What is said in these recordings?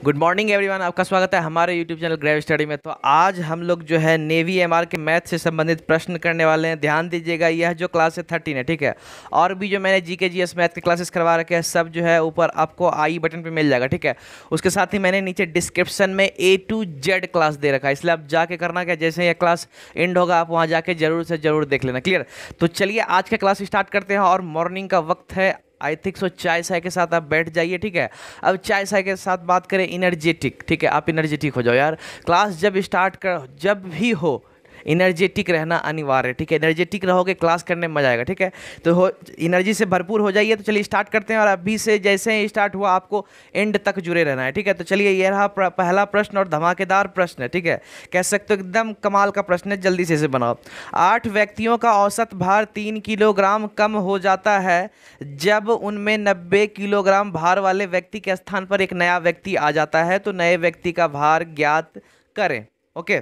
Good morning everyone, आपका स्वागत है हमारे यूट्यूब चैनल ग्रेव स्टडी में। तो आज हम लोग जो है नेवी एमआर के मैथ से संबंधित प्रश्न करने वाले हैं। ध्यान दीजिएगा, यह जो क्लास है 13 है, ठीक है। और भी जो मैंने जीके जीएस मैथ के क्लासेस करवा रखे हैं सब जो है ऊपर आपको आई बटन पे मिल जाएगा, ठीक है। उसके साथ ही मैंने नीचे डिस्क्रिप्शन में A to Z क्लास दे रखा है, इसलिए आप जाके करना क्या, जैसे ये क्लास एंड होगा आप वहाँ जाके जरूर से जरूर देख लेना। क्लियर? तो चलिए आज का क्लास स्टार्ट करते हैं। और मॉर्निंग का वक्त है, आई थिंक सो चाय चाय के साथ आप बैठ जाइए, ठीक है। अब चाय चाय के साथ बात करें एनर्जेटिक, ठीक है। आप एनर्जेटिक हो जाओ यार। क्लास जब स्टार्ट कर जब भी हो एनर्जेटिक रहना अनिवार्य है, ठीक है। एनर्जेटिक रहोगे क्लास करने में मजा आएगा, ठीक है। तो हो एनर्जी से भरपूर हो जाइए। तो चलिए स्टार्ट करते हैं। और अभी से जैसे ही स्टार्ट हुआ आपको एंड तक जुड़े रहना है, ठीक है। तो चलिए ये रहा पहला प्रश्न और धमाकेदार प्रश्न है, ठीक है। कह सकते हो एकदम कमाल का प्रश्न है, जल्दी से इसे बनाओ। 8 व्यक्तियों का औसत भार 3 किलोग्राम कम हो जाता है जब उनमें 90 किलोग्राम भार वाले व्यक्ति के स्थान पर एक नया व्यक्ति आ जाता है। तो नए व्यक्ति का भार ज्ञात करें। Okay,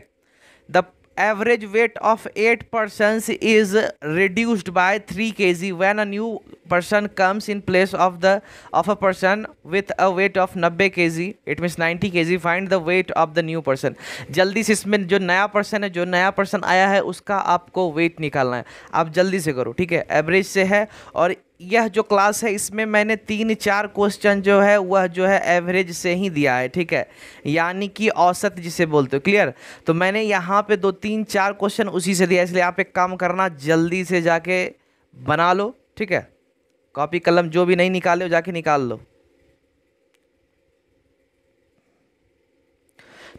the average weight of 8 persons is reduced by 3 kg when a new person comes in place of a person with a weight of 90 kg, it means 90 kg. Find the weight of the new person. जल्दी से इसमें जो नया person है, जो नया person आया है उसका आपको वेट निकालना है। आप जल्दी से करो, ठीक है। एवरेज से है और यह जो क्लास है इसमें मैंने 3-4 क्वेश्चन जो है वह जो है एवरेज से ही दिया है, ठीक है। यानी कि औसत जिसे बोलते हो। क्लियर? तो मैंने यहाँ पे 2-3-4 क्वेश्चन उसी से दिया, इसलिए आप एक काम करना, जल्दी से जाके बना लो, ठीक है। कॉपी कलम जो भी नहीं निकाले हो जाके निकाल लो।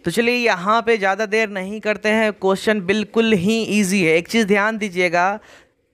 तो चलिए यहाँ पे ज़्यादा देर नहीं करते हैं, क्वेश्चन बिल्कुल ही इजी है। एक चीज़ ध्यान दीजिएगा,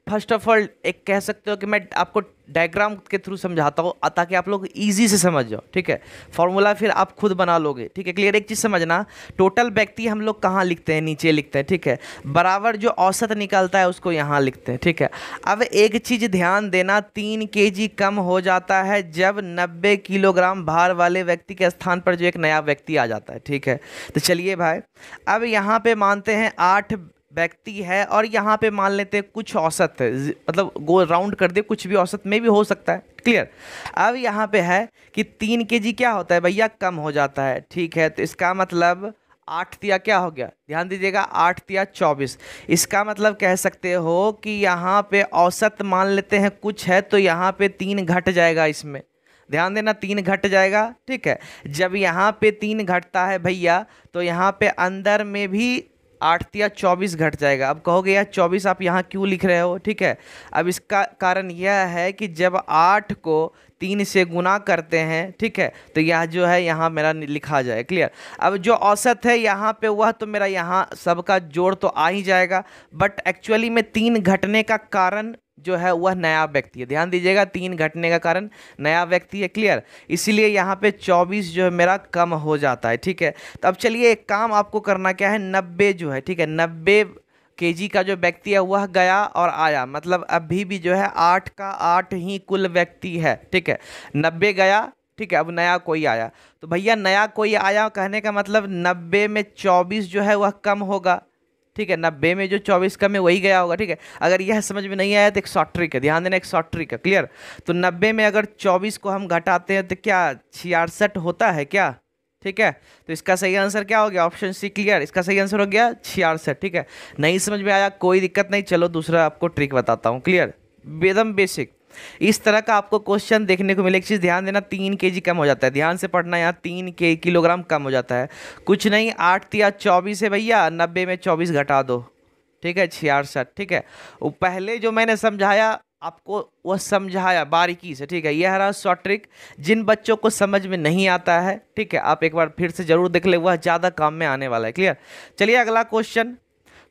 फर्स्ट ऑफ ऑल एक कह सकते हो कि मैं आपको डायग्राम के थ्रू समझाता हूँ ताकि आप लोग इजी से समझ जाओ, ठीक है। फॉर्मूला फिर आप खुद बना लोगे, ठीक है। क्लियर? एक चीज़ समझना, टोटल व्यक्ति हम लोग कहाँ लिखते हैं? नीचे लिखते हैं, ठीक है। बराबर जो औसत निकलता है उसको यहाँ लिखते हैं, ठीक है। अब एक चीज़ ध्यान देना, 3 kg कम हो जाता है जब 90 किलोग्राम भार वाले व्यक्ति के स्थान पर जो एक नया व्यक्ति आ जाता है, ठीक है। तो चलिए भाई, अब यहाँ पे मानते हैं 8 व्यक्ति है और यहाँ पे मान लेते हैं कुछ औसत है, मतलब गो राउंड कर दे, कुछ भी औसत में भी हो सकता है। क्लियर? अब यहाँ पे है कि 3 kg क्या होता है भैया? कम हो जाता है, ठीक है। तो इसका मतलब 8 तिया क्या हो गया? ध्यान दीजिएगा, 8 तिया 24। इसका मतलब कह सकते हो कि यहाँ पे औसत मान लेते हैं कुछ है, तो यहाँ पे 3 घट जाएगा। इसमें ध्यान देना, 3 घट जाएगा, ठीक है। जब यहाँ पे 3 घटता है भैया तो यहाँ पे अंदर में भी 8 तिया 24 घट जाएगा। अब कहोगे यार 24 आप यहाँ क्यों लिख रहे हो? ठीक है, अब इसका कारण यह है कि जब 8 को 3 से गुना करते हैं, ठीक है, तो यह जो है यहाँ मेरा लिखा जाए। क्लियर? अब जो औसत है यहाँ पे वह तो मेरा यहाँ सबका जोड़ तो आ ही जाएगा, बट एक्चुअली में 3 घटने का कारण जो है वह नया व्यक्ति है। ध्यान दीजिएगा, 3 घटने का कारण नया व्यक्ति है। क्लियर? इसीलिए यहाँ पे 24 जो है मेरा कम हो जाता है, ठीक है। तो अब चलिए एक काम आपको करना क्या है, 90 जो है, ठीक है, 90 kg का जो व्यक्ति है वह गया और आया, मतलब अभी भी जो है 8 का 8 ही कुल व्यक्ति है, ठीक है। 90 गया, ठीक है, अब नया कोई आया। तो भैया नया कोई आया कहने का मतलब 90 में 24 जो है वह कम होगा, ठीक है। 90 में जो 24 कम है वही गया होगा, ठीक है। अगर यह समझ में नहीं आया तो एक शॉर्ट ट्रिक है, ध्यान देना, एक शॉर्ट ट्रिक है। क्लियर? तो 90 में अगर 24 को हम घटाते हैं तो क्या 66 होता है क्या? ठीक है, तो इसका सही आंसर क्या हो गया? Option C. क्लियर? इसका सही आंसर हो गया 66, ठीक है। नहीं समझ में आया कोई दिक्कत नहीं, चलो दूसरा आपको ट्रिक बताता हूँ। क्लियर? एकदम बेसिक इस तरह का आपको क्वेश्चन देखने को मिले। एक चीज़ ध्यान देना, 3 kg कम हो जाता है, ध्यान से पढ़ना, यहाँ 3 किलोग्राम कम हो जाता है। कुछ नहीं, 8 तिया 24 है भैया, 90 में 24 घटा दो, ठीक है, 66, ठीक है। वो पहले जो मैंने समझाया आपको वह समझाया बारीकी से, ठीक है। यह रहा शॉर्ट ट्रिक। जिन बच्चों को समझ में नहीं आता है, ठीक है, आप एक बार फिर से जरूर देख ले, वह ज़्यादा काम में आने वाला है। क्लियर? चलिए अगला क्वेश्चन,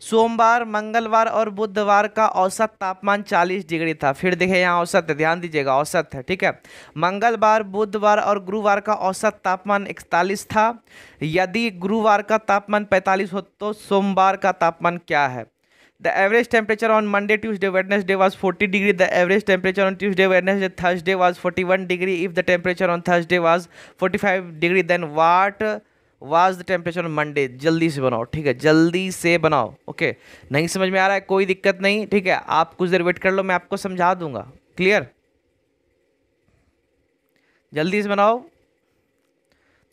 सोमवार, मंगलवार और बुधवार का औसत तापमान 40 डिग्री था। फिर देखें यहाँ औसत है, ध्यान दीजिएगा, औसत है, ठीक है। मंगलवार, बुधवार और गुरुवार का औसत तापमान 41 था। यदि गुरुवार का तापमान 45 हो तो सोमवार का तापमान क्या है? The average temperature on Monday, Tuesday, Wednesday was 40 degree. The average temperature on Tuesday, Wednesday, Thursday was 41 degree. If the temperature on Thursday was 45 degree, then what was the temperature on Monday? जल्दी से बनाओ, ठीक है, जल्दी से बनाओ। Okay, नहीं समझ में आ रहा है कोई दिक्कत नहीं, ठीक है, आप कुछ देर वेट कर लो, मैं आपको समझा दूंगा। क्लियर? जल्दी से बनाओ।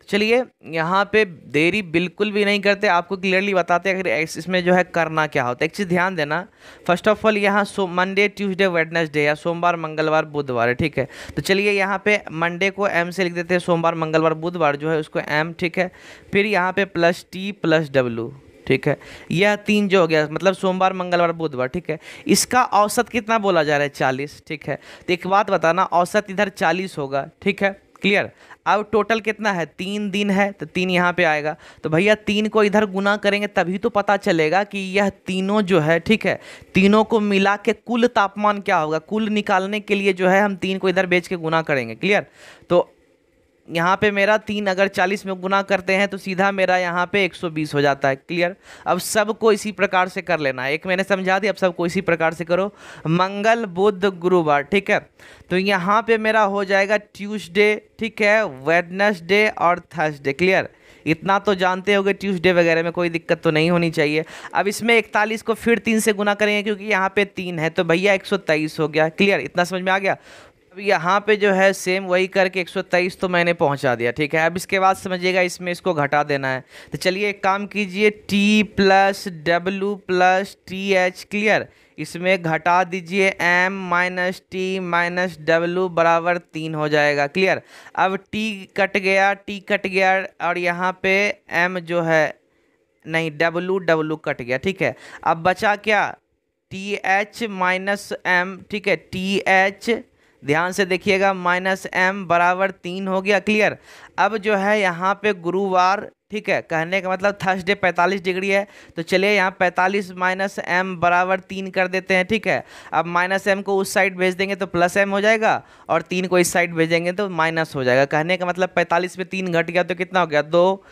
चलिए यहाँ पे देरी बिल्कुल भी नहीं करते, आपको क्लियरली बताते हैं अगर इसमें जो है करना क्या होता है। एक चीज़ ध्यान देना, फर्स्ट ऑफ ऑल यहाँ मंडे ट्यूसडे वेडनेसडे या सोमवार मंगलवार बुधवार है, ठीक है। तो चलिए यहाँ पे मंडे को एम से लिख देते हैं, सोमवार मंगलवार बुधवार जो है उसको एम, ठीक है। फिर यहाँ पे प्लस टी प्लस डब्लू, ठीक है। यह 3 जो हो गया मतलब सोमवार मंगलवार बुधवार, ठीक है। इसका औसत कितना बोला जा रहा है 40, ठीक है। तो एक बात बताना, औसत इधर 40 होगा, ठीक है, क्लियर। अब टोटल कितना है, 3 दिन है तो 3 यहाँ पे आएगा। तो भैया 3 को इधर गुना करेंगे तभी तो पता चलेगा कि यह तीनों जो है, ठीक है, तीनों को मिला के कुल तापमान क्या होगा। कुल निकालने के लिए जो है हम 3 को इधर बेच के गुना करेंगे, क्लियर। तो यहाँ पे मेरा 3 अगर 40 में गुना करते हैं तो सीधा मेरा यहाँ पे 120 हो जाता है, क्लियर। अब सबको इसी प्रकार से कर लेना है, एक मैंने समझा दिया, अब सबको इसी प्रकार से करो। मंगल बुध गुरुवार, ठीक है। तो यहाँ पे मेरा हो जाएगा ट्यूसडे, ठीक है, वेडनेसडे और थर्सडे, क्लियर। इतना तो जानते होगे, ट्यूसडे वगैरह में कोई दिक्कत तो नहीं होनी चाहिए। अब इसमें 41 को फिर 3 से गुना करेंगे क्योंकि यहाँ पे 3 है, तो भैया 123 हो गया, क्लियर। इतना समझ में आ गया। अब यहाँ पे जो है सेम वही करके 123 तो मैंने पहुँचा दिया, ठीक है। अब इसके बाद समझिएगा इसमें इसको घटा देना है। तो चलिए एक काम कीजिए, T plus W plus T H, clear. इसमें घटा दीजिए M minus T minus W बराबर 3 हो जाएगा, क्लियर। अब टी कट गया, टी कट गया और यहाँ पे एम जो है नहीं, डब्लू डब्लू कट गया, ठीक है। अब बचा क्या, टी एच माइनस एम, ठीक है, टी एच ध्यान से देखिएगा माइनस एम बराबर 3 हो गया, क्लियर। अब जो है यहाँ पे गुरुवार, ठीक है, कहने का मतलब थर्सडे 45 डिग्री है, तो चलिए यहाँ 45 माइनस एम बराबर 3 कर देते हैं, ठीक है। अब माइनस एम को उस साइड भेज देंगे तो प्लस एम हो जाएगा और 3 को इस साइड भेजेंगे तो माइनस हो जाएगा। कहने का मतलब 45 में 3 घट गया तो कितना हो गया, 2।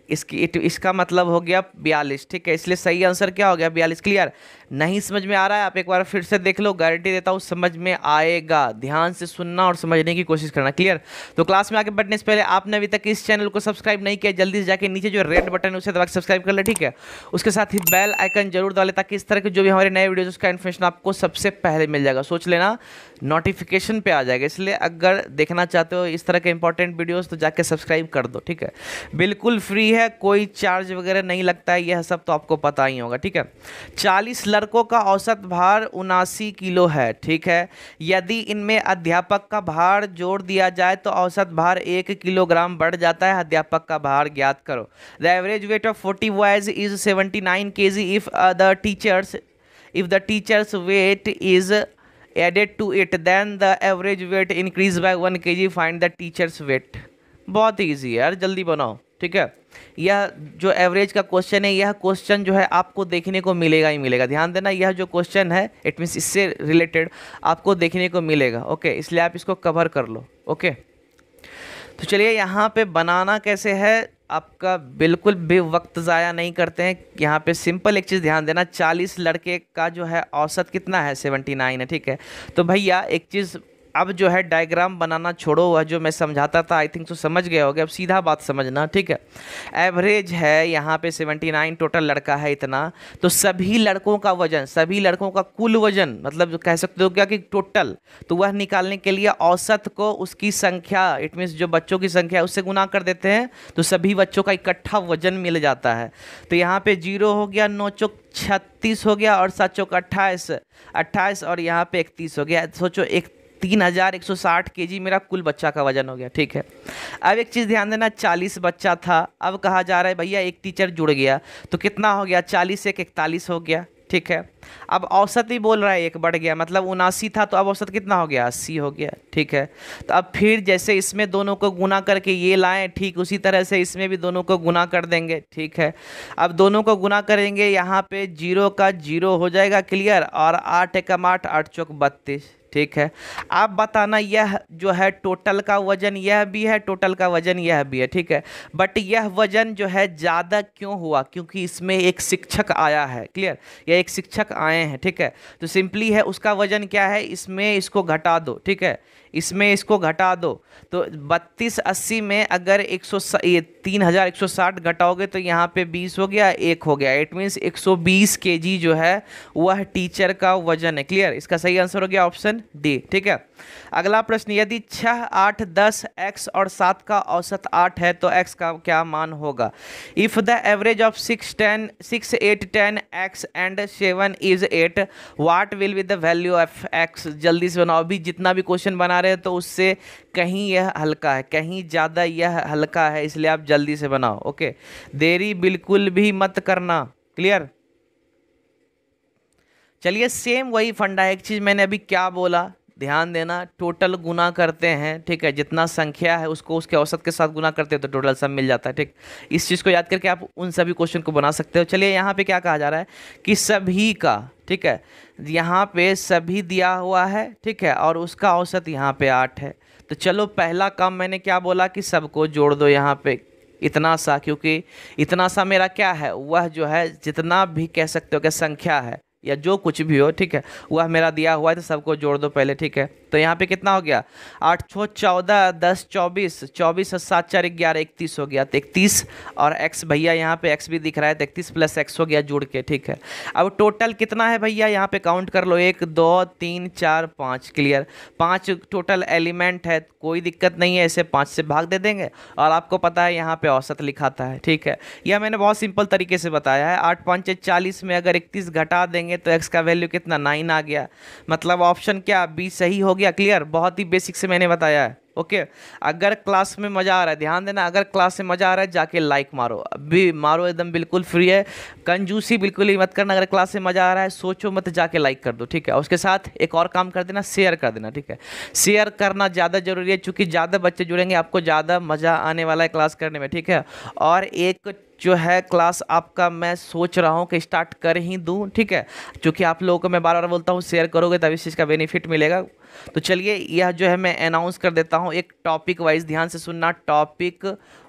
इसका मतलब हो गया 42, ठीक है। इसलिए सही आंसर क्या हो गया, 42, क्लियर। नहीं समझ में आ रहा है आप एक बार फिर से देख लो, गारंटी देता हूँ समझ में आएगा। ध्यान से सुनना और समझने की कोशिश करना, क्लियर। तो क्लास में आगे बढ़ने से पहले आपने अभी तक इस चैनल को सब्सक्राइब नहीं किया, जल्दी से जाके नीचे जो रेड बटन है उसे दबा के सब्सक्राइब कर ले, ठीक है। उसके साथ ही बेल आइकन जरूर दबा ले ताकि इस तरह के जो भी हमारे नए वीडियोज उसका इन्फॉर्मेशन आपको सबसे पहले मिल जाएगा। सोच लेना नोटिफिकेशन पे आ जाएगा, इसलिए अगर देखना चाहते हो इस तरह के इंपॉर्टेंट वीडियोस तो जाके सब्सक्राइब कर दो, ठीक है। बिल्कुल फ्री है, कोई चार्ज वगैरह नहीं लगता है, यह सब तो आपको पता ही होगा, ठीक है। 40 लड़कों का औसत भार 79 किलो है, ठीक है। यदि इनमें अध्यापक का भार जोड़ दिया जाए तो औसत भार 1 किलोग्राम बढ़ जाता है। अध्यापक का भार ज्ञात करो। The average weight of 40 boys is 79 kg if the teacher's weight is added to it, then the average weight increase by 1 kg. Find the teacher's weight। बहुत ईजी है यार, जल्दी बनाओ, ठीक है। यह जो एवरेज का क्वेश्चन है, यह क्वेश्चन जो है आपको देखने को मिलेगा ही मिलेगा। ध्यान देना, यह जो क्वेश्चन है इट मीन्स इससे रिलेटेड आपको देखने को मिलेगा, ओके। इसलिए आप इसको कवर कर लो, ओके। तो चलिए यहाँ पे बनाना कैसे है, आपका बिल्कुल भी वक्त ज़ाया नहीं करते हैं। यहाँ पे सिंपल एक चीज़ ध्यान देना, 40 लड़के का जो है औसत कितना है, 79 है, ठीक है। तो भैया एक चीज़, अब जो है डायग्राम बनाना छोड़ो, वह जो मैं समझाता था आई थिंक तो समझ गए होगे, अब सीधा बात समझना, ठीक है। एवरेज है यहाँ पे 79, टोटल लड़का है इतना, तो सभी लड़कों का वजन, सभी लड़कों का कुल वजन मतलब कह सकते हो क्या कि टोटल, तो वह निकालने के लिए औसत को उसकी संख्या, इट मीन्स जो बच्चों की संख्या है उससे गुना कर देते हैं तो सभी बच्चों का इकट्ठा वजन मिल जाता है। तो यहाँ पे 0 हो गया, 9 चौक 36 हो गया और 7 चौक 28 और यहाँ पे 31 हो गया। सोचो 3160 kg मेरा कुल बच्चा का वजन हो गया, ठीक है। अब एक चीज़ ध्यान देना, 40 बच्चा था, अब कहा जा रहा है भैया एक टीचर जुड़ गया तो कितना हो गया, 40 से 41 हो गया, ठीक है। अब औसत ही बोल रहा है, एक बढ़ गया, मतलब 79 था तो अब औसत कितना हो गया, 80 हो गया, ठीक है। तो अब फिर जैसे इसमें दोनों को गुना करके ये लाएं, ठीक उसी तरह से इसमें भी दोनों को गुना कर देंगे, ठीक है। अब दोनों को गुना करेंगे, यहाँ पे 0 का 0 हो जाएगा, क्लियर। और 8 एकम 8, 8 चौक 32, ठीक है। आप बताना यह जो है टोटल का वजन यह भी है, टोटल का वजन यह भी है, ठीक है। बट यह वजन जो है ज़्यादा क्यों हुआ, क्योंकि इसमें एक शिक्षक आया है, क्लियर। यह एक शिक्षक आए हैं, ठीक है। तो सिंपली है उसका वजन क्या है, इसमें इसको घटा दो, ठीक है, इसमें इसको घटा दो। तो 3280 में अगर 3160 घटाओगे तो यहाँ पे 20 हो गया, 1 हो गया, इट मीन्स 120 kg जो है वह टीचर का वजन है, क्लियर। इसका सही आंसर हो गया ऑप्शन डी, ठीक है। अगला प्रश्न, यदि 6, 8, 10, x और 7 का औसत 8 है तो x का क्या मान होगा? If the average of 6, 8, 10 x and 7 is 8, what will be the value of x? जल्दी से बनाओ। अभी जितना भी क्वेश्चन बना रहे हैं तो उससे कहीं यह हल्का है, कहीं ज़्यादा यह हल्का है, इसलिए आप जल्दी से बनाओ। ओके, देरी बिल्कुल भी मत करना। क्लियर? चलिए, सेम वही फंडा है। एक चीज़ मैंने अभी क्या बोला, ध्यान देना। टोटल गुना करते हैं, ठीक है, जितना संख्या है उसको उसके औसत के साथ गुना करते हैं तो टोटल सब मिल जाता है। ठीक, इस चीज़ को याद करके आप उन सभी क्वेश्चन को बना सकते हो। चलिए, यहाँ पे क्या कहा जा रहा है कि सभी का, ठीक है, यहाँ पे सभी दिया हुआ है, ठीक है, और उसका औसत यहाँ पे 8 है। तो चलो, पहला काम मैंने क्या बोला कि सबको जोड़ दो यहाँ पे इतना सा, क्योंकि इतना सा मेरा क्या है, वह जो है जितना भी कह सकते हो कि संख्या है या जो कुछ भी हो, ठीक है, वह मेरा दिया हुआ है, तो सबको जोड़ दो पहले। ठीक है, तो यहाँ पे कितना हो गया? 8 6 14, 10 24, 24 और 7 4 11, 31 हो गया। तो 31 और x, भैया यहाँ पे x भी दिख रहा है, तो 31 प्लस x हो गया जुड़ के। ठीक है, अब टोटल कितना है भैया, यहाँ पे काउंट कर लो, 1 2 3 4 5। क्लियर? 5 टोटल एलिमेंट है, कोई दिक्कत नहीं है, इसे 5 से भाग दे देंगे और आपको पता है यहाँ पे औसत लिखाता है। ठीक है, यह मैंने बहुत सिंपल तरीके से बताया है। 8 5 40 में अगर 31 घटा देंगे तो x का वैल्यू कितना, 9 आ गया। मतलब ऑप्शन क्या, बी सही हो गया। क्लियर? बहुत ही बेसिक से मैंने बताया है। ओके, अगर क्लास में मज़ा आ रहा है, ध्यान देना, अगर क्लास में मज़ा आ रहा है जाके लाइक मारो, अभी मारो, एकदम बिल्कुल फ्री है, कंजूसी बिल्कुल ही मत करना। अगर क्लास में मज़ा आ रहा है, सोचो मत, जाके लाइक कर दो। ठीक है, और उसके साथ एक और काम कर देना, शेयर कर देना। ठीक है, शेयर करना ज़्यादा ज़रूरी है, क्योंकि ज़्यादा बच्चे जुड़ेंगे, आपको ज़्यादा मज़ा आने वाला है क्लास करने में। ठीक है, और एक जो है क्लास आपका मैं सोच रहा हूँ कि स्टार्ट कर ही दूँ। ठीक है, क्योंकि आप लोगों को मैं बार बार बोलता हूँ शेयर करोगे तभी इस चीज़ का बेनिफिट मिलेगा। तो चलिए, यह जो है मैं अनाउंस कर देता हूँ एक टॉपिक वाइज, ध्यान से सुनना, टॉपिक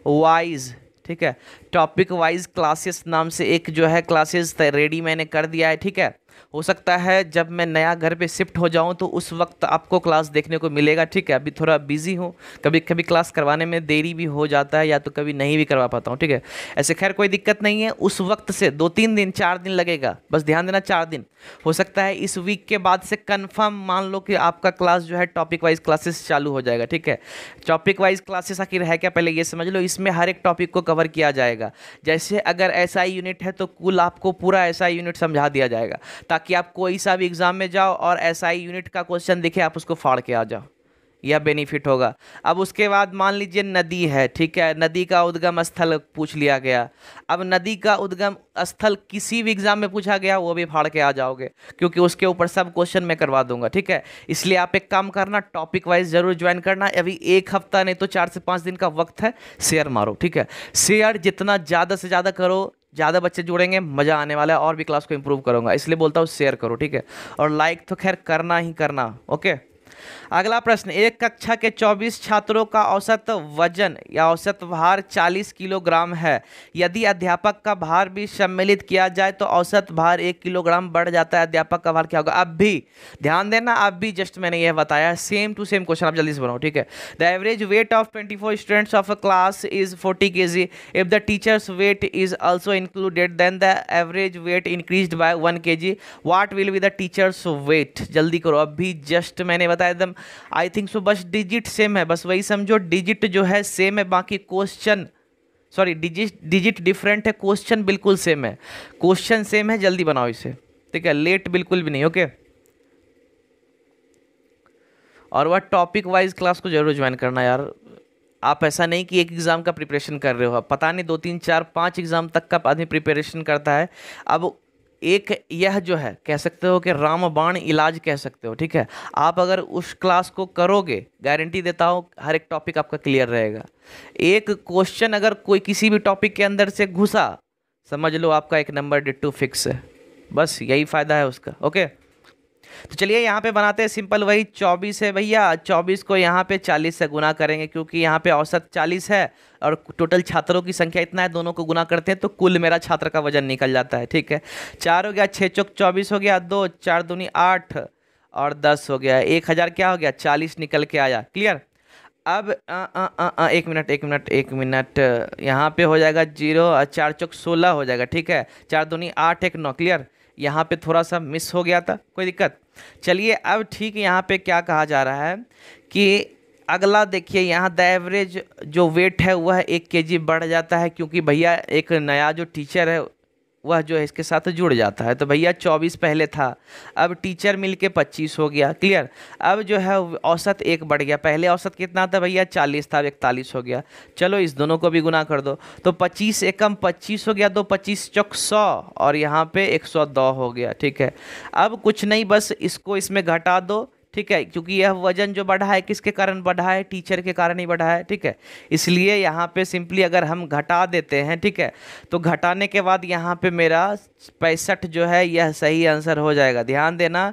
वाइज। ठीक है, टॉपिक वाइज क्लासेस नाम से एक जो है क्लासेस रेडी मैंने कर दिया है। ठीक है, हो सकता है जब मैं नया घर पे शिफ्ट हो जाऊं तो उस वक्त आपको क्लास देखने को मिलेगा। ठीक है, अभी थोड़ा बिजी हूं, कभी कभी क्लास करवाने में देरी भी हो जाता है या तो कभी नहीं भी करवा पाता हूं। ठीक है, ऐसे खैर कोई दिक्कत नहीं है, उस वक्त से 2-3 दिन 4 दिन लगेगा, बस ध्यान देना, 4 दिन। हो सकता है इस वीक के बाद से कन्फर्म मान लो कि आपका क्लास जो है टॉपिक वाइज क्लासेस चालू हो जाएगा। ठीक है, टॉपिक वाइज क्लासेस आखिर है क्या, पहले ये समझ लो। इसमें हर एक टॉपिक को कवर किया जाएगा। जैसे अगर एसआई यूनिट है तो कुल आपको पूरा एसआई यूनिट समझा दिया जाएगा, ताकि आप कोई सा भी एग्जाम में जाओ और एसआई यूनिट का क्वेश्चन दिखे, आप उसको फाड़ के आ जाओ, यह बेनिफिट होगा। अब उसके बाद मान लीजिए नदी है, ठीक है, नदी का उद्गम स्थल पूछ लिया गया। अब नदी का उद्गम स्थल किसी भी एग्जाम में पूछा गया, वो भी फाड़ के आ जाओगे, क्योंकि उसके ऊपर सब क्वेश्चन मैं करवा दूंगा। ठीक है, इसलिए आप एक काम करना, टॉपिक वाइज जरूर ज्वाइन करना। अभी 1 हफ्ता नहीं तो 4 से 5 दिन का वक्त है, शेयर मारो। ठीक है, शेयर जितना ज़्यादा से ज़्यादा करो, ज़्यादा बच्चे जुड़ेंगे, मज़ा आने वाला है, और भी क्लास को इंप्रूव करूंगा, इसलिए बोलता हूँ शेयर करो। ठीक है, और लाइक तो खैर करना ही करना। ओके, अगला प्रश्न, एक कक्षा के 24 छात्रों का औसत वजन या औसत भार 40 किलोग्राम है। यदि अध्यापक का भार भी सम्मिलित किया जाए तो औसत भार 1 किलोग्राम बढ़ जाता है। अध्यापक का भार क्या होगा? अब भी ध्यान देना, अब भी जस्ट मैंने यह बताया, सेम टू सेम क्वेश्चन, आप जल्दी से बनाओ। ठीक है, the average weight of 24 students of a class is 40 kg। If the teacher's weight is also included then the average weight increased by 1 kg। What will be the teacher's weight? जल्दी करो, अब भी जस्ट मैंने बताया, एकदम I think so, बस digit same है, बस वही समझो, डिजिट जो है सेम है, बाकी क्वेश्चन, सॉरी, डिजिट डिफरेंट है, क्वेश्चन बिल्कुल सेम है। क्वेश्चन सेम है, जल्दी बनाओ इसे। ठीक है, लेट बिल्कुल भी नहीं। ओके, और वह टॉपिक वाइज क्लास को जरूर ज्वाइन करना यार। आप ऐसा नहीं कि एक एग्ज़ाम का प्रिपरेशन कर रहे हो, पता नहीं 2 3 4 5 एग्ज़ाम तक का आदमी प्रिपरेशन करता है। अब एक यह जो है कह सकते हो कि रामबाण इलाज कह सकते हो। ठीक है, आप अगर उस क्लास को करोगे, गारंटी देता हूँ हर एक टॉपिक आपका क्लियर रहेगा। एक क्वेश्चन अगर कोई किसी भी टॉपिक के अंदर से घुसा, समझ लो आपका 1 नंबर डिट्टू फिक्स है, बस यही फ़ायदा है उसका। ओके, तो चलिए यहाँ पे बनाते हैं सिंपल, वही 24 है भैया, 24 को यहाँ पे 40 से गुना करेंगे, क्योंकि यहाँ पे औसत 40 है और टोटल छात्रों की संख्या इतना है, दोनों को गुना करते हैं तो कुल मेरा छात्र का वजन निकल जाता है। ठीक है, 4 हो गया, 6 चौक 24 हो गया, 2 4 दूनी 8 और 10 हो गया, 1000 क्या हो गया, 40 निकल के आया। क्लियर? अब 1 मिनट, यहाँ पे हो जाएगा 0 और 4 चौक 16 हो जाएगा। ठीक है, 4 दूनी 8 1 9। क्लियर? यहाँ पे थोड़ा सा मिस हो गया था, कोई दिक्कत। चलिए अब ठीक यहाँ पे क्या कहा जा रहा है कि अगला देखिए, यहाँ द एवरेज जो वेट है वह 1 kg बढ़ जाता है, क्योंकि भैया एक नया जो टीचर है वह जो है इसके साथ जुड़ जाता है। तो भैया 24 पहले था, अब टीचर मिलके 25 हो गया, क्लियर। अब जो है औसत 1 बढ़ गया, पहले औसत कितना था भैया 40 था, अब 41 हो गया। चलो इस दोनों को भी गुना कर दो, तो 25 एकम 25 हो गया, 25 चौक 100 और यहाँ पे 102 हो गया, ठीक है। अब कुछ नहीं, बस इसको इसमें घटा दो, ठीक है, क्योंकि यह वजन जो बढ़ा है किसके कारण बढ़ा है, टीचर के कारण ही बढ़ा है, ठीक है। इसलिए यहाँ पे सिंपली अगर हम घटा देते हैं, ठीक है, तो घटाने के बाद यहाँ पे मेरा 65 जो है यह सही आंसर हो जाएगा। ध्यान देना,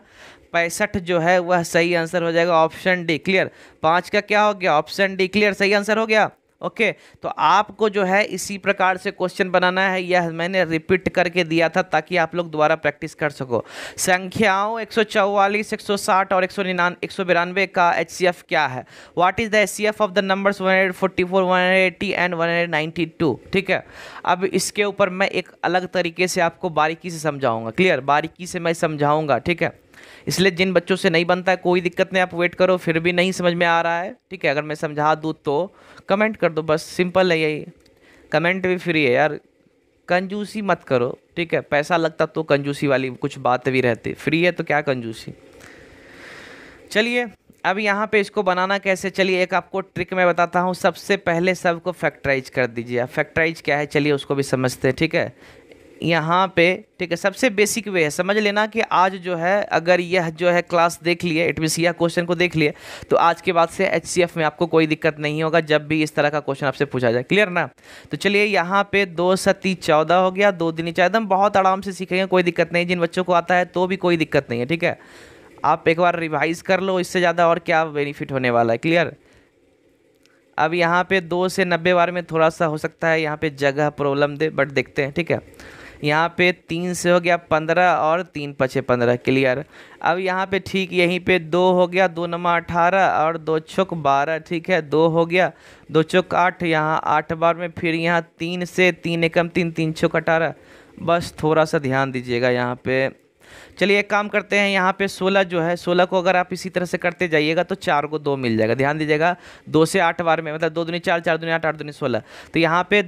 65 जो है वह सही आंसर हो जाएगा, ऑप्शन डी, क्लियर। 5 का क्या हो गया, ऑप्शन डी, क्लियर, सही आंसर हो गया। ओके, तो आपको जो है इसी प्रकार से क्वेश्चन बनाना है, यह मैंने रिपीट करके दिया था ताकि आप लोग दोबारा प्रैक्टिस कर सको। संख्याओं 144, 160 और 192 का HCF क्या है? What is the HCF of the numbers 144, 180 and 192, ठीक है। अब इसके ऊपर मैं एक अलग तरीके से आपको बारीकी से समझाऊंगा, क्लियर, बारीकी से मैं समझाऊंगा, ठीक है। इसलिए जिन बच्चों से नहीं बनता है कोई दिक्कत नहीं, आप वेट करो, फिर भी नहीं समझ में आ रहा है, ठीक है, अगर मैं समझा दूँ तो कमेंट कर दो, बस सिंपल है यही। कमेंट भी फ्री है यार, कंजूसी मत करो, ठीक है। पैसा लगता तो कंजूसी वाली कुछ बात भी रहती, फ्री है तो क्या कंजूसी। चलिए अब यहाँ पे इसको बनाना कैसे, चलिए एक आपको ट्रिक मैं बताता हूँ। सबसे पहले सबको फैक्टराइज कर दीजिए। फैक्टराइज क्या है चलिए उसको भी समझते हैं, ठीक है। यहाँ पे ठीक है, सबसे बेसिक वे है, समझ लेना कि आज जो है अगर यह जो है क्लास देख लिए, इट मीन्स यह क्वेश्चन को देख लिए, तो आज के बाद से HCF में आपको कोई दिक्कत नहीं होगा जब भी इस तरह का क्वेश्चन आपसे पूछा जाए, क्लियर ना। तो चलिए यहाँ पे 2 सती 14 हो गया, 2 दूनी 4, एकदम बहुत आराम से सीखेंगे, कोई दिक्कत नहीं। जिन बच्चों को आता है तो भी कोई दिक्कत नहीं है, ठीक है। आप एक बार रिवाइज कर लो, इससे ज़्यादा और क्या बेनिफिट होने वाला है, क्लियर। अब यहाँ पे 2 से 90 बार में थोड़ा सा हो सकता है यहाँ पे जगह प्रॉब्लम दे, बट देखते हैं, ठीक है। यहाँ पे 3 से हो गया 15 और 3 पचे 15, क्लियर। अब यहाँ पे ठीक यहीं पे 2 हो गया, 2 नमा 18 और 2 चौक 12, ठीक है, 2 हो गया, 2 चौक 8, यहाँ 8 बार में, फिर यहाँ 3 से 3 एकम 3, 3 चौक 18। बस थोड़ा सा ध्यान दीजिएगा यहाँ पे। चलिए एक काम करते हैं, यहाँ पे 16 जो है, 16 को अगर आप इसी तरह से करते जाइएगा तो 4 को 2 मिल जाएगा। ध्यान दीजिएगा, 2 से 8 बार में, मतलब 2 दूनी 4, 4 दूनी 8, 8 दूनी 16। तो यहाँ पे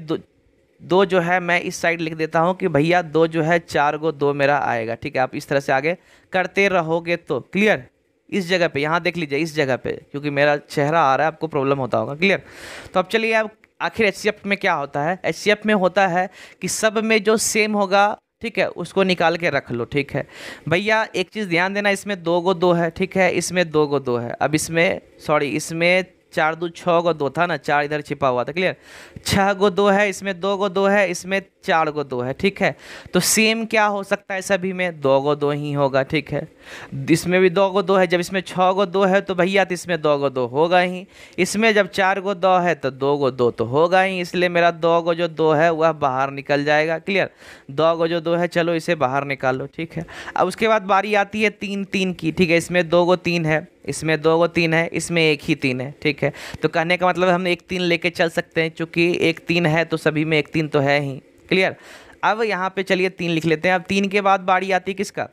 2 जो है मैं इस साइड लिख देता हूँ कि भैया 2 जो है 4 को 2 मेरा आएगा, ठीक है। आप इस तरह से आगे करते रहोगे तो क्लियर। इस जगह पे यहाँ देख लीजिए, इस जगह पे, क्योंकि मेरा चेहरा आ रहा है आपको प्रॉब्लम होता होगा, क्लियर। तो अब चलिए, अब आखिर HCF में क्या होता है। HCF में होता है कि सब में जो सेम होगा, ठीक है, उसको निकाल के रख लो, ठीक है। भैया एक चीज़ ध्यान देना, इसमें 2 को 2 है, ठीक है, इसमें 2 को 2 है। अब इसमें सॉरी, इसमें 4 2 6 को 2 था ना, 4 इधर छिपा हुआ था, क्लियर। 6 को 2 है, इसमें 2 को 2 है, इसमें 4 को 2 है, ठीक है। तो सेम क्या हो सकता है, सभी में 2 को 2 ही होगा, ठीक है। इसमें भी 2 को 2 है, जब इसमें 6 को 2 है तो भैया तो इसमें 2 को 2 होगा ही। इसमें जब 4 को 2 है तो 2 को 2 तो होगा ही, इसलिए मेरा 2 को जो 2 है वह बाहर निकल जाएगा, क्लियर। 2 को जो 2 है, चलो इसे बाहर निकाल लो, ठीक है। अब उसके बाद बारी आती है 3 3 की, ठीक है। इसमें 2 को 3 है, इसमें 2 को 3 है, इसमें 1 ही 3 है, ठीक है। तो कहने का मतलब हम 1 3 लेके चल सकते हैं, चूंकि 1 3 है तो सभी में 1 3 तो है ही, क्लियर। अब यहाँ पे चलिए 3 लिख लेते हैं। अब 3 के बाद बारी आती है किसका,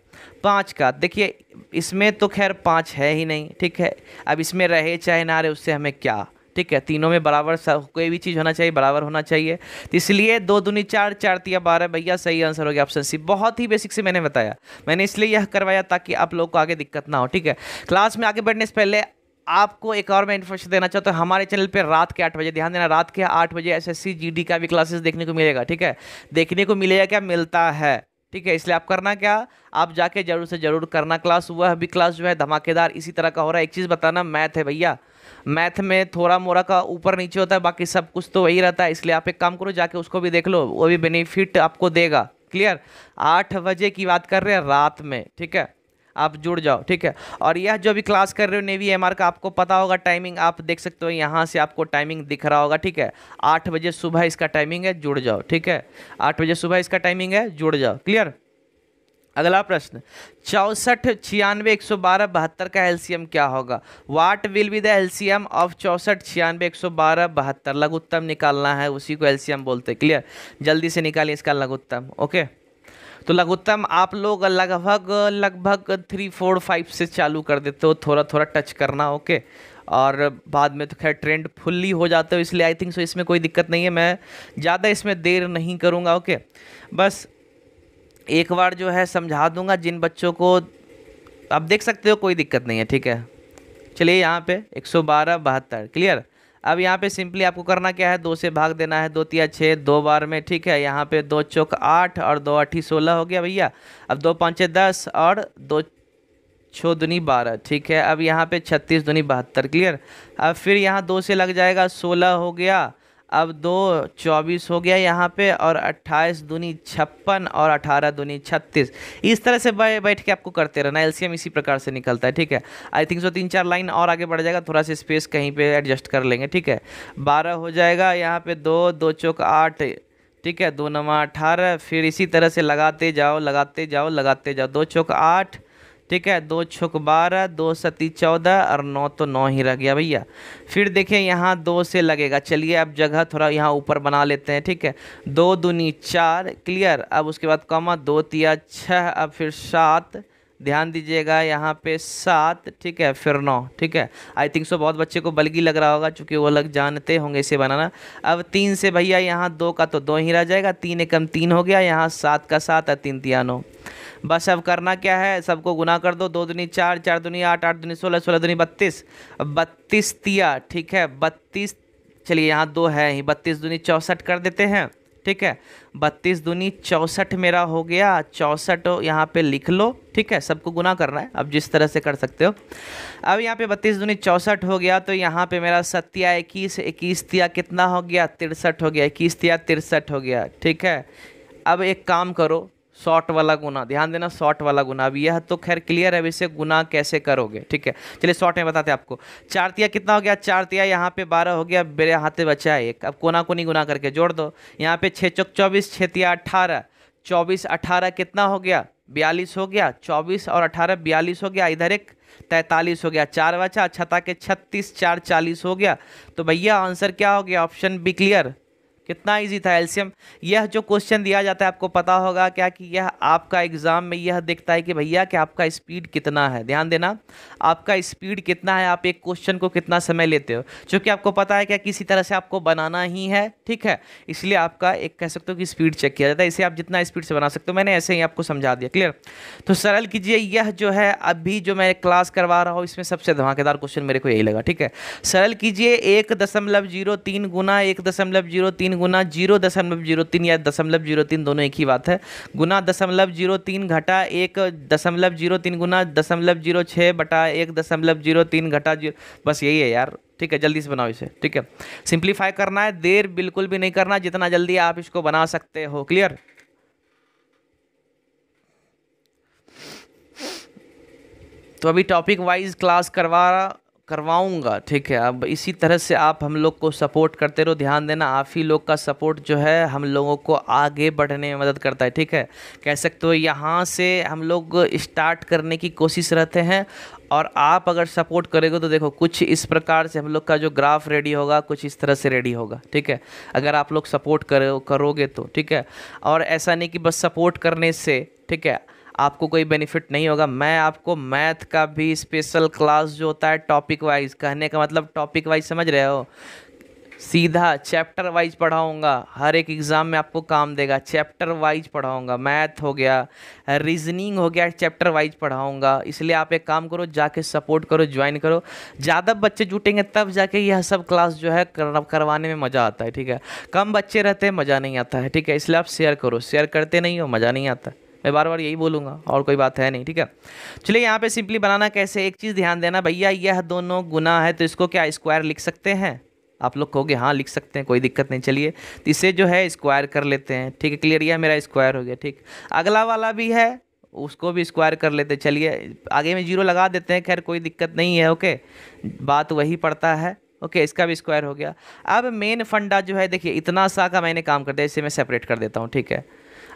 5 का। देखिए इसमें तो खैर 5 है ही नहीं, ठीक है। अब इसमें रहे चाहे ना रहे उससे हमें क्या, ठीक है। तीनों में बराबर कोई भी चीज़ होना चाहिए, बराबर होना चाहिए। तो इसलिए 2 दूनी 4, 4 तिया 12, भैया सही आंसर हो गया ऑप्शन सी। बहुत ही बेसिक से मैंने बताया, मैंने इसलिए यह करवाया ताकि आप लोग को आगे दिक्कत ना हो, ठीक है। क्लास में आगे बढ़ने से पहले आपको एक और मैं इन्फॉर्मेशन देना चाहता हूँ। हमारे चैनल पे रात के 8 बजे, ध्यान देना, रात के 8 बजे SSC GD का भी क्लासेस देखने को मिलेगा, ठीक है। देखने को मिलेगा क्या, मिलता है, ठीक है। इसलिए आप करना क्या, आप जाके जरूर से जरूर करना क्लास। वह भी क्लास जो है धमाकेदार इसी तरह का हो रहा है। एक चीज़ बताना, मैथ है भैया, मैथ में थोड़ा मोड़ा का ऊपर नीचे होता है, बाकी सब कुछ तो वही रहता है। इसलिए आप एक काम करो, जाके उसको भी देख लो, वो भी बेनिफिट आपको देगा, क्लियर। 8 बजे की बात कर रहे हैं रात में, ठीक है। आप जुड़ जाओ, ठीक है। और यह जो भी क्लास कर रहे हो नेवी MR का, आपको पता होगा टाइमिंग, आप देख सकते हो यहाँ से आपको टाइमिंग दिख रहा होगा, ठीक है। 8 बजे सुबह इसका टाइमिंग है, जुड़ जाओ, ठीक है। 8 बजे सुबह इसका टाइमिंग है, जुड़ जाओ, क्लियर। अगला प्रश्न, 64 96 112 72 का एलसीएम क्या होगा। What will be the LCM of 64 96 112 72। लघुत्तम निकालना है, उसी को एलसीएम बोलते हैं, क्लियर। जल्दी से निकालिए इसका लघुत्तम, ओके। तो लघुत्तम आप लोग लगभग लगभग 3 4 5 से चालू कर देते हो, थोड़ा थोड़ा टच करना, ओके। और बाद में तो खैर ट्रेंड फुल्ली हो जाता है, इसलिए आई थिंक सो इसमें कोई दिक्कत नहीं है, मैं ज़्यादा इसमें देर नहीं करूँगा, ओके। बस एक बार जो है समझा दूंगा जिन बच्चों को, आप देख सकते हो कोई दिक्कत नहीं है, ठीक है। चलिए यहाँ पे 112 72 क्लियर। अब यहाँ पे सिंपली आपको करना क्या है, 2 से भाग देना है, 2 तिया 6 2 बार में, ठीक है। यहाँ पे 2 चौक 8 और 2 8 16 हो गया भैया। अब 2 5 10 और 2 6 दूनी 12, ठीक है। अब यहाँ पे 36 दूनी 72 क्लियर। अब फिर यहाँ 2 से लग जाएगा 16 हो गया। अब 2 24 हो गया यहाँ पे, और 28 दूनी 56 और 18 दूनी 36। इस तरह से बैठ के आपको करते रहना, एलसीएम इसी प्रकार से निकलता है, ठीक है। आई थिंक सो 3 4 लाइन और आगे बढ़ जाएगा, थोड़ा सा स्पेस कहीं पे एडजस्ट कर लेंगे, ठीक है। 12 हो जाएगा यहाँ पे, 2 2 चौक 8, ठीक है, 2 9 18। फिर इसी तरह से लगाते जाओ लगाते जाओ लगाते जाओ, 2 चौक 8, ठीक है, 2 छुक 12, 2 सती 14 और 9 तो 9 ही रह गया भैया। फिर देखें यहाँ 2 से लगेगा, चलिए अब जगह थोड़ा यहाँ ऊपर बना लेते हैं, ठीक है। 2 दूनी 4 क्लियर। अब उसके बाद कॉमा 2 तिया 6, अब फिर 7, ध्यान दीजिएगा यहाँ पे 7, ठीक है, फिर 9, ठीक है। आई थिंक सो बहुत बच्चे को बल्कि लग रहा होगा, चूँकि वो लोग जानते होंगे इसे बनाना। अब 3 से भैया यहाँ 2 का तो 2 ही रह जाएगा, 3 एकम 3 हो गया, यहाँ 7 का 7 और 3 तिया 9। बस अब करना क्या है, सबको गुना कर दो, 2 दूनी 4 4 दूनी 8 8 दूनी 16 16 दूनी 32। अब 32 तिया, ठीक है, 32, चलिए यहाँ 2 है ही, 32 दूनी 64 कर देते हैं, ठीक है। 32 दूनी 64 मेरा हो गया, 64 यहाँ पे लिख लो, ठीक है। सबको गुना करना है, अब जिस तरह से कर सकते हो। अब यहाँ पे 32 दूनी 64 हो गया, तो यहाँ पे मेरा 7 21, 21 तिया कितना हो गया, 63 हो गया, 21 तिया 63 हो गया, ठीक है। अब एक काम करो, शॉर्ट वाला गुना, ध्यान देना, शॉर्ट वाला गुना। अब यह तो खैर क्लियर है, अब इसे गुना कैसे करोगे, ठीक है। चलिए शॉर्ट में बताते हैं आपको। 4 तिया कितना हो गया, 4 तिया यहाँ पे 12 हो गया, मेरे हाथ में बचा है 1। अब कोना कोनी गुना करके जोड़ दो, यहाँ पे 6 चौक 24, 6 तिया 18, 24 18 कितना हो गया, 42 हो गया। 24 और 18 42 हो गया, इधर एक 43 हो गया, 4 बचा, छता के 36, 4 40 हो गया। तो भैया आंसर क्या हो गया, ऑप्शन बी क्लियर। कितना इजी था एलसीएम। यह जो क्वेश्चन दिया जाता है आपको पता होगा क्या कि यह आपका एग्जाम में यह देखता है कि भैया कि आपका स्पीड कितना है, ध्यान देना, आपका स्पीड कितना है, आप एक क्वेश्चन को कितना समय लेते हो। क्योंकि आपको पता है क्या किसी तरह से आपको बनाना ही है, ठीक है, इसलिए आपका एक कह सकते हो कि स्पीड चेक किया जाता है। इसे आप जितना स्पीड से बना सकते हो, मैंने ऐसे ही आपको समझा दिया, क्लियर। तो सरल कीजिए, यह जो है अभी जो मैं क्लास करवा रहा हूँ इसमें सबसे धमाकेदार क्वेश्चन मेरे को यही लगा, ठीक है। सरल कीजिए, 1.03 गुना 1.03 गुना 0.03 या 0.03 दोनों एक ही बात है, गुना 0.03 घटा 1.03 गुना 0.06 बटा 1.03 घटा 0, बस यही है यार, ठीक है। जल्दी से बनाओ इसे, ठीक है। सिंप्लीफाई करना है, देर बिल्कुल भी नहीं करना, जितना जल्दी आप इसको बना सकते हो, क्लियर। तो अभी टॉपिक वाइज क्लास करवाऊंगा, ठीक है। अब इसी तरह से आप हम लोग को सपोर्ट करते रहो, ध्यान देना, आप ही लोग का सपोर्ट जो है हम लोगों को आगे बढ़ने में मदद करता है, ठीक है। कह सकते हो यहाँ से हम लोग स्टार्ट करने की कोशिश रहते हैं, और आप अगर सपोर्ट करेंगे तो देखो कुछ इस प्रकार से हम लोग का जो ग्राफ रेडी होगा, कुछ इस तरह से रेडी होगा, ठीक है, अगर आप लोग सपोर्ट करोगे तो, ठीक है। और ऐसा नहीं कि बस सपोर्ट करने से, ठीक है, आपको कोई बेनिफिट नहीं होगा। मैं आपको मैथ का भी स्पेशल क्लास जो होता है टॉपिक वाइज, कहने का मतलब टॉपिक वाइज, समझ रहे हो, सीधा चैप्टर वाइज पढ़ाऊंगा, हर एक एग्ज़ाम में आपको काम देगा, चैप्टर वाइज पढ़ाऊंगा। मैथ हो गया, रीजनिंग हो गया, चैप्टर वाइज पढ़ाऊंगा। इसलिए आप एक काम करो, जाके सपोर्ट करो, ज्वाइन करो, ज़्यादा बच्चे जुटेंगे तब जाके यह सब क्लास जो है करवाने में मज़ा आता है, ठीक है। कम बच्चे रहते हैं, मज़ा नहीं आता है, ठीक है। इसलिए आप शेयर करो, शेयर करते नहीं हो मज़ा नहीं आता, मैं बार बार यही बोलूँगा, और कोई बात है नहीं, ठीक है। चलिए यहाँ पे सिंपली बनाना कैसे, एक चीज़ ध्यान देना भैया, यह दोनों गुना है तो इसको क्या स्क्वायर लिख सकते हैं, आप लोग कहोगे हाँ लिख सकते हैं, कोई दिक्कत नहीं। चलिए तो इसे जो है स्क्वायर कर लेते हैं, ठीक है, क्लियर, यह मेरा स्क्वायर हो गया, ठीक। अगला वाला भी है, उसको भी स्क्वायर कर लेते हैं, चलिए आगे में 0 लगा देते हैं, खैर कोई दिक्कत नहीं है, ओके, बात वही पड़ता है, ओके। इसका भी स्क्वायर हो गया। अब मेन फंडा जो है, देखिए इतना सा का मैंने काम कर दिया, इसे मैं सेपरेट कर देता हूँ, ठीक है।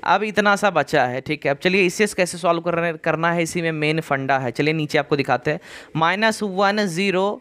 अब इतना सा बचा है, ठीक है। अब चलिए इसे कैसे सॉल्व करना है, इसी में मेन फंडा है। चलिए नीचे आपको दिखाते हैं, -1 0,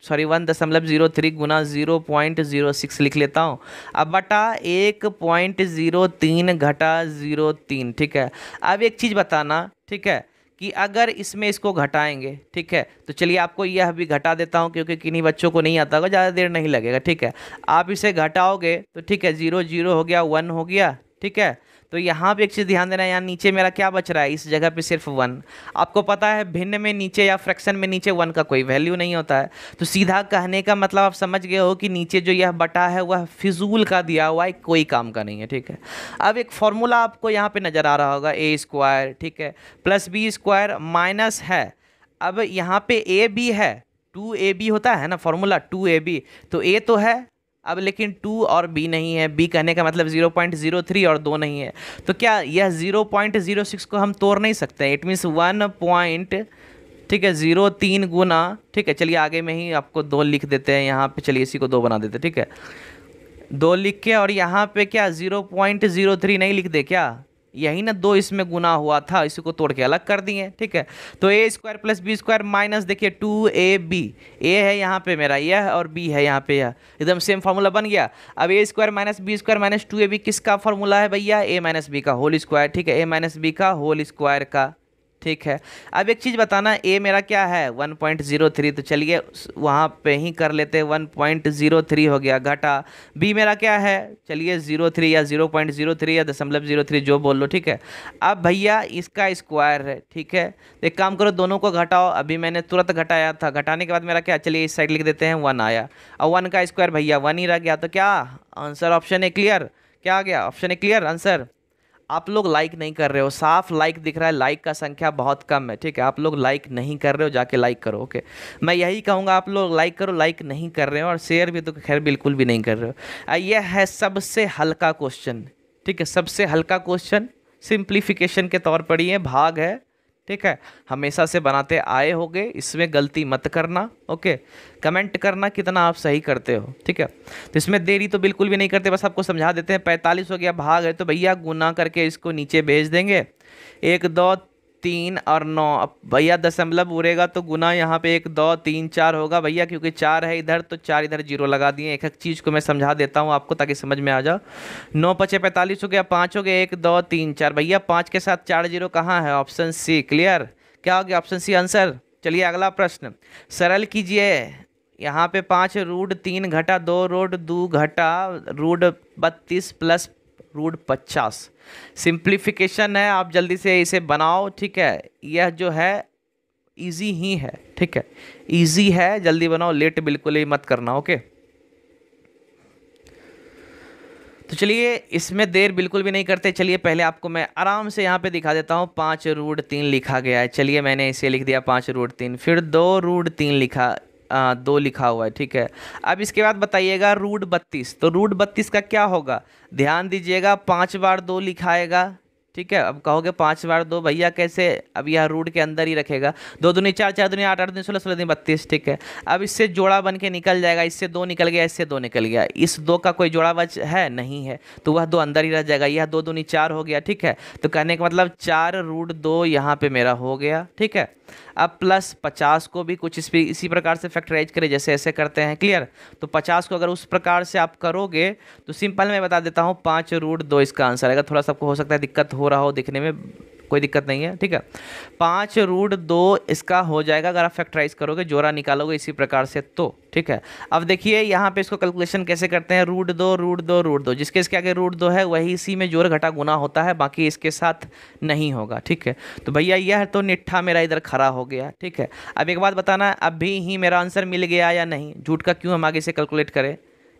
सॉरी 1.03 गुना 0.06 लिख लेता हूँ। अब बटा 1.03 घटा 0.3, ठीक है। अब एक चीज़ बताना, ठीक है, कि अगर इसमें इसको घटाएंगे, ठीक है, तो चलिए आपको यह भी घटा देता हूँ क्योंकि किन्हीं बच्चों को नहीं आता होगा, ज़्यादा देर नहीं लगेगा, ठीक है। आप इसे घटाओगे तो ठीक है, 0 0 हो गया, 1 हो गया, ठीक है। तो यहाँ पे एक चीज़ ध्यान देना है, यहाँ नीचे मेरा क्या बच रहा है, इस जगह पे सिर्फ 1। आपको पता है भिन्न में नीचे या फ्रैक्शन में नीचे 1 का कोई वैल्यू नहीं होता है। तो सीधा कहने का मतलब आप समझ गए हो कि नीचे जो यह बटा है वह फिजूल का दिया हुआ है, कोई काम का नहीं है, ठीक है। अब एक फॉर्मूला आपको यहाँ पे नज़र आ रहा होगा, ए स्क्वायर, ठीक है, प्लस बी स्क्वायर माइनस है। अब यहाँ पे ए बी है, 2ab होता है ना फॉर्मूला, 2ab, तो ए तो है, अब लेकिन 2 और b नहीं है। b कहने का मतलब 0.03 और 2 नहीं है। तो क्या यह 0.06 को हम तोड़ नहीं सकते? इट मीन्स 1, ठीक है, 0.3 गुना, ठीक है, चलिए आगे में ही आपको 2 लिख देते हैं यहाँ पे, चलिए इसी को 2 बना देते हैं, ठीक है, 2 लिख के, और यहाँ पे क्या 0.03 नहीं लिख दे क्या? यही ना 2 इसमें गुना हुआ था, इसी को तोड़ के अलग कर दिए, ठीक है। तो A square plus B square minus देखिए 2ab, ए है यहाँ पे मेरा यह और बी है यहाँ पे यह, एकदम सेम फार्मूला बन गया। अब A square minus B square minus 2ab किसका फार्मूला है भैया? ए माइनस बी का होल स्क्वायर, ठीक है, ए माइनस बी का होल स्क्वायर का, ठीक है। अब एक चीज़ बताना, ए मेरा क्या है 1.03, तो चलिए वहाँ पे ही कर लेते हैं, 1.03 हो गया, घटा बी मेरा क्या है, चलिए 0.3 या 0.03 या 0.03 जो बोल लो, ठीक है। अब भैया इसका स्क्वायर है, ठीक है, तो एक काम करो दोनों को घटाओ, अभी मैंने तुरंत घटाया था, घटाने के बाद मेरा क्या, चलिए इस साइड लिख देते हैं 1 आया, और 1 का स्क्वायर भैया 1 ही रह गया। तो क्या आंसर ऑप्शन ए क्लियर? क्या आ गया ऑप्शन ए क्लियर आंसर? आप लोग लाइक नहीं कर रहे हो, साफ लाइक दिख रहा है, लाइक का संख्या बहुत कम है, ठीक है, आप लोग लाइक नहीं कर रहे हो, जाके लाइक करो, ओके। मैं यही कहूँगा, आप लोग लाइक करो, लाइक नहीं कर रहे हो, और शेयर भी तो खैर बिल्कुल भी नहीं कर रहे हो। यह है सबसे हल्का क्वेश्चन, ठीक है, सबसे हल्का क्वेश्चन, सिंप्लीफिकेशन के तौर पर ये भाग है, ठीक है, हमेशा से बनाते आए होगे, इसमें गलती मत करना, ओके। कमेंट करना कितना आप सही करते हो, ठीक है। तो इसमें देरी तो बिल्कुल भी नहीं करते, बस आपको समझा देते हैं। 45 हो गया, भाग है तो भैया गुना करके इसको नीचे भेज देंगे, 1 2 3 और 9, अब भैया दशमलव उड़ेगा तो गुना यहाँ पे 1 2 3 4 होगा भैया, क्योंकि 4 है इधर तो 4 इधर 0 लगा दिए। एक एक चीज़ को मैं समझा देता हूँ आपको ताकि समझ में आ जाओ। 9 5 45 हो गया, 5 हो गया, 1 2 3 4 भैया, 5 के साथ 4 0 कहाँ है? Option C clear. क्या हो गया ऑप्शन सी आंसर? चलिए अगला प्रश्न सरल कीजिए। यहाँ पे 5 रूट 3 घटा 2 रूट 2 घटा रूट 32 प्लस रूट 50, सिंप्लीफिकेशन है, आप जल्दी से इसे बनाओ, ठीक है। यह जो है इजी ही है, ठीक है, इजी है, जल्दी बनाओ, लेट बिल्कुल ही मत करना, ओके। तो चलिए इसमें देर बिल्कुल भी नहीं करते, चलिए पहले आपको मैं आराम से यहाँ पे दिखा देता हूँ। 5 रूट 3 लिखा गया है, चलिए मैंने इसे लिख दिया 5 रूट 3, फिर 2 रूट 3 लिखा 2 लिखा हुआ है, ठीक है। अब इसके बाद बताइएगा रूट 32, तो रूट 32 का क्या होगा? ध्यान दीजिएगा, 5 बार 2 लिखाएगा, ठीक है। अब कहोगे 5 बार 2 भैया कैसे? अब यह रूट के अंदर ही रखेगा, 2 दूनी 4 4 दूनी 8 8 दूनी 16 16 दूनी 32, ठीक है। अब इससे जोड़ा बन के निकल जाएगा, इससे 2 निकल गया, इससे 2 निकल गया, इस 2 का कोई जोड़ा बच है नहीं है, तो वह 2 अंदर ही रह जाएगा, यह 2 दूनी 4 हो गया, ठीक है। तो कहने का मतलब 4 रूट 2 यहाँ पे मेरा हो गया, ठीक है। अब प्लस 50 को भी कुछ इसी प्रकार से फैक्टराइज करें जैसे ऐसे करते हैं, क्लियर। तो 50 को अगर उस प्रकार से आप करोगे तो सिंपल मैं बता देता हूँ 5 रूट 2 इसका आंसर आएगा। थोड़ा सा आपको हो सकता है दिक्कत हो रहा हो दिखने में, कोई दिक्कत नहीं है, ठीक है। 5 रूट 2 इसका हो जाएगा अगर आप फैक्टराइज करोगे, जोड़ा निकालोगे इसी प्रकार से, तो ठीक है। अब देखिए यहाँ पे इसको कैलकुलेशन कैसे करते हैं, रूट 2 रूट 2 रूट 2, जिसके इसके आगे रूट 2 है वही इसी में जोड़ घटा गुना होता है, बाकी इसके साथ नहीं होगा, ठीक है। तो भैया यह तो निट्ठा मेरा इधर खड़ा हो गया, ठीक है। अब एक बात बताना, अभी ही मेरा आंसर मिल गया या नहीं? झूठ का क्यों हम आगे से कैलकुलेट करें,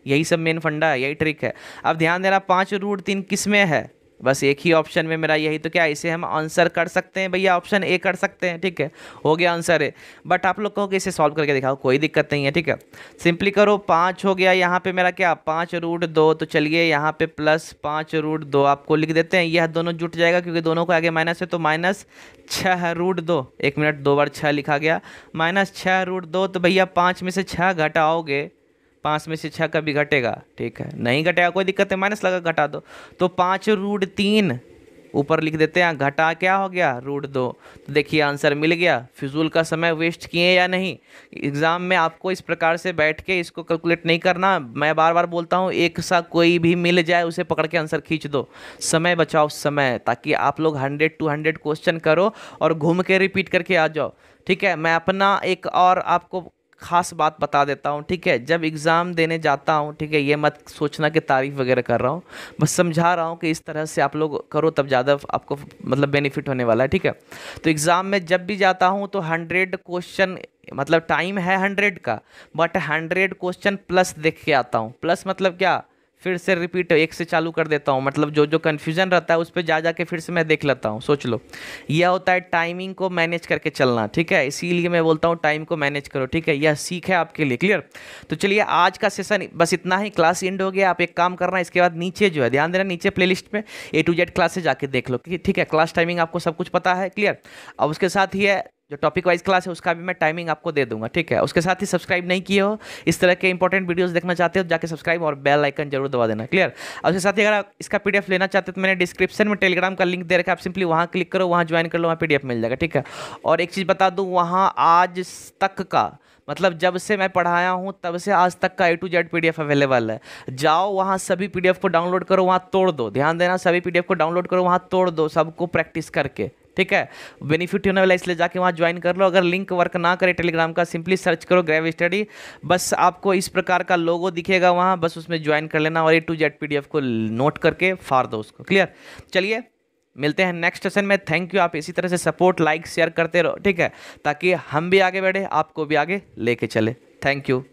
यही सब मेन फंडा है, यही ट्रिक है। अब ध्यान देना 5 रूट 3 किस में है? बस एक ही ऑप्शन में मेरा यही, तो क्या इसे हम आंसर कर सकते हैं भैया? ऑप्शन ए कर सकते हैं, ठीक है, हो गया आंसर है। बट आप लोग कहोगे इसे सॉल्व करके दिखाओ, कोई दिक्कत नहीं है, ठीक है। सिंपली करो, 5 हो गया, यहाँ पे मेरा क्या 5 रूट 2, तो चलिए यहाँ पे प्लस 5 रूट 2 आपको लिख देते हैं, यह दोनों जुट जाएगा क्योंकि दोनों को आगे माइनस है, तो माइनस 6 रूट 2, 1 मिनट 2 बार 6 लिखा गया, माइनस 6 रूट 2, तो भैया 5 में से 6 घटाओगे, 5 में से 6 कभी घटेगा? ठीक है, नहीं घटेगा, कोई दिक्कत है, माइनस लगा घटा दो, तो 5 रूट 3 ऊपर लिख देते हैं, घटा क्या हो गया √2। तो देखिए आंसर मिल गया। फिजूल का समय वेस्ट किए या नहीं। एग्जाम में आपको इस प्रकार से बैठ के इसको कैलकुलेट नहीं करना। मैं बार बार बोलता हूँ, एक सा कोई भी मिल जाए उसे पकड़ के आंसर खींच दो। समय बचाओ समय, ताकि आप लोग 100 to 100 क्वेश्चन करो और घूम के रिपीट करके आ जाओ। ठीक है, मैं अपना एक और आपको खास बात बता देता हूँ। ठीक है, जब एग्ज़ाम देने जाता हूँ, ठीक है, ये मत सोचना कि तारीफ वगैरह कर रहा हूँ, बस समझा रहा हूँ कि इस तरह से आप लोग करो तब ज़्यादा आपको मतलब बेनिफिट होने वाला है। ठीक है, तो एग्ज़ाम में जब भी जाता हूँ तो 100 क्वेश्चन, मतलब टाइम है 100 का, बट 100 क्वेश्चन प्लस देख के आता हूँ। प्लस मतलब क्या, फिर से रिपीट एक से चालू कर देता हूँ, मतलब जो जो कन्फ्यूजन रहता है उस पर जा जाके फिर से मैं देख लेता हूँ। सोच लो, यह होता है टाइमिंग को मैनेज करके चलना। ठीक है, इसीलिए मैं बोलता हूँ टाइम को मैनेज करो। ठीक है, यह सीख है आपके लिए। क्लियर। तो चलिए आज का सेशन बस इतना ही, क्लास एंड हो गया। आप एक काम करना, इसके बाद नीचे जो है ध्यान देना, नीचे प्लेलिस्ट में A to Z क्लासेज जाके देख लो। ठीक है, क्लास टाइमिंग आपको सब कुछ पता है। क्लियर। अब उसके साथ ही है जो टॉपिक वाइज क्लास है उसका भी मैं टाइमिंग आपको दे दूंगा। ठीक है, उसके साथ ही सब्सक्राइब नहीं किए हो, इस तरह के इंपॉर्टेंट वीडियोस देखना चाहते हो, जाके सब्सक्राइब और बेल आइकन जरूर दबा देना। क्लियर। और उसके साथ ही अगर आप इसका PDF लेना चाहते हो तो मैंने डिस्क्रिप्शन में टेलीग्राम का लिंक दे रखा है, आप सिंपली वहाँ क्लिक करो, वहाँ ज्वाइन कर लो, वहाँ PDF मिल जाएगा। ठीक है, और एक चीज़ बता दूँ, वहाँ आज तक का मतलब जब से मैं पढ़ाया हूँ तब से आज तक का A to Z PDF available है। जाओ वहाँ सभी PDF को डाउनलोड करो, वहाँ तोड़ दो। ध्यान देना, सभी PDF को डाउनलोड करो, वहाँ तोड़ दो, सबको प्रैक्टिस करके। ठीक है, बेनिफिट होने वाला, इसलिए जाके वहाँ ज्वाइन कर लो। अगर लिंक वर्क ना करे टेलीग्राम का, सिंपली सर्च करो ग्रेव स्टडी, बस आपको इस प्रकार का लोगो दिखेगा वहाँ, बस उसमें ज्वाइन कर लेना और A to Z PDF को नोट करके फाड़ दो उसको। क्लियर। चलिए मिलते हैं नेक्स्ट सेशन में। थैंक यू, आप इसी तरह से सपोर्ट लाइक शेयर करते रहो। ठीक है, ताकि हम भी आगे बढ़े, आपको भी आगे लेके चले। Thank you.